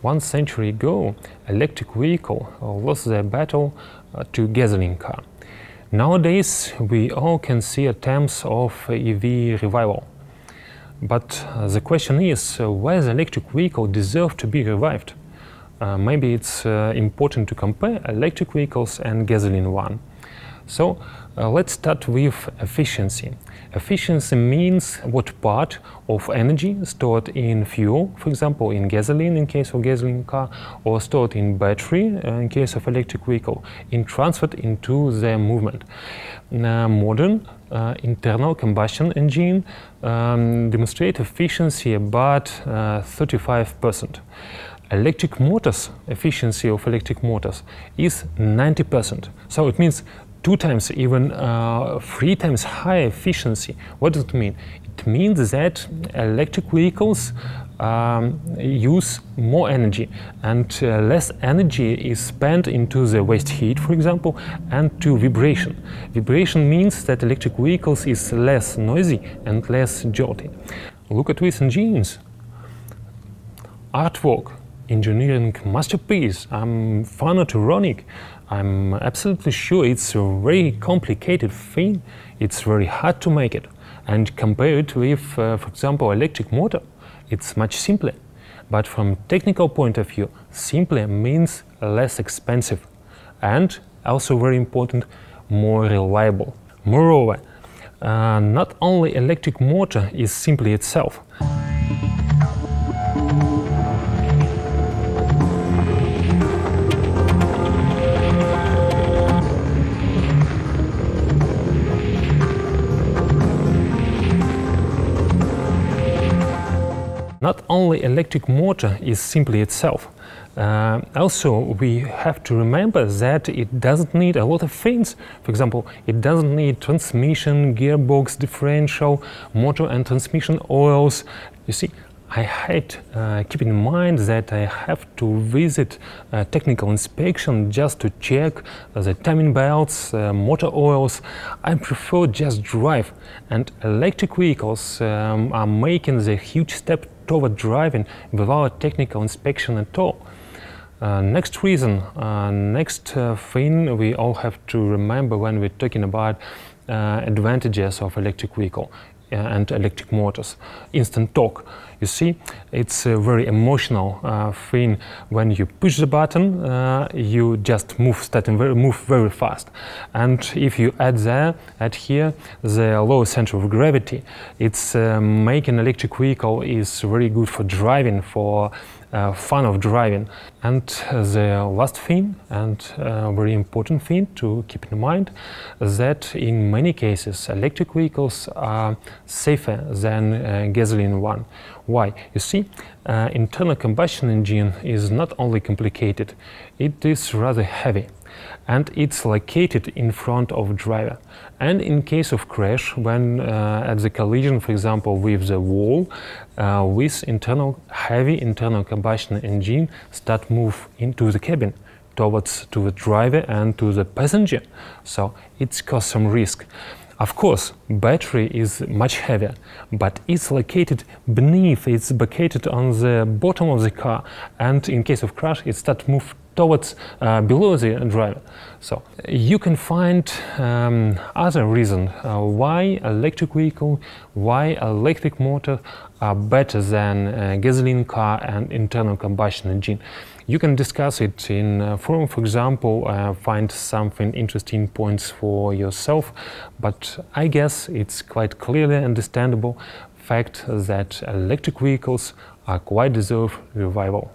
1 century ago, electric vehicle lost their battle to gasoline car. Nowadays, we all can see attempts of EV revival. But the question is, why the electric vehicle deserve to be revived? Maybe it's important to compare electric vehicles and gasoline one. So let's start with efficiency. Efficiency means what part of energy stored in fuel, for example in gasoline in case of gasoline car, or stored in battery in case of electric vehicle, in transferred into the movement. Modern internal combustion engine demonstrate efficiency about 35%. Electric motors, efficiency of electric motors is 90%. So it means 2 times, even 3 times higher efficiency. What does it mean? It means that electric vehicles use more energy, and less energy is spent into the waste heat, for example, and to vibration. Vibration means that electric vehicles is less noisy and less jolty. Look at these engines. Artwork, engineering masterpiece. I'm fun or ironic. I'm absolutely sure it's a very complicated thing. It's very hard to make it. And compared with, for example, electric motor, it's much simpler. But from technical point of view, simpler means less expensive. And also very important, more reliable. Moreover, not only electric motor is simply itself. Not only electric motor is simply itself. Also, we have to remember that it doesn't need a lot of things. For example, it doesn't need transmission, gearbox, differential, motor and transmission oils. You see, I had keep in mind that I have to visit technical inspection just to check the timing belts, motor oils. I prefer just drive, and electric vehicles are making the huge step toward driving without technical inspection at all. Next reason, next thing we all have to remember when we're talking about advantages of electric vehicle and electric motors. Instant torque. You see, it's a very emotional thing. When you push the button, you just move very fast. And if you add here the low center of gravity, it's making electric vehicle is very good for driving, for fun of driving. And the last thing, and very important thing to keep in mind, that in many cases electric vehicles are safer than gasoline one. Why? You see, internal combustion engine is not only complicated, it is rather heavy, and it's located in front of driver. And in case of crash, when at the collision, for example, with the wall, with heavy internal combustion engine start move into the cabin towards to the driver and to the passenger. So it's cause some risk. Of course, battery is much heavier, but it's located beneath, it's located on the bottom of the car, and in case of crash, it starts to move towards below the driver. So you can find other reasons why electric vehicle, why electric motor are better than gasoline car and internal combustion engine. You can discuss it in forum, for example, find something interesting points for yourself, but I guess it's quite clearly understandable fact that electric vehicles are quite deserve revival.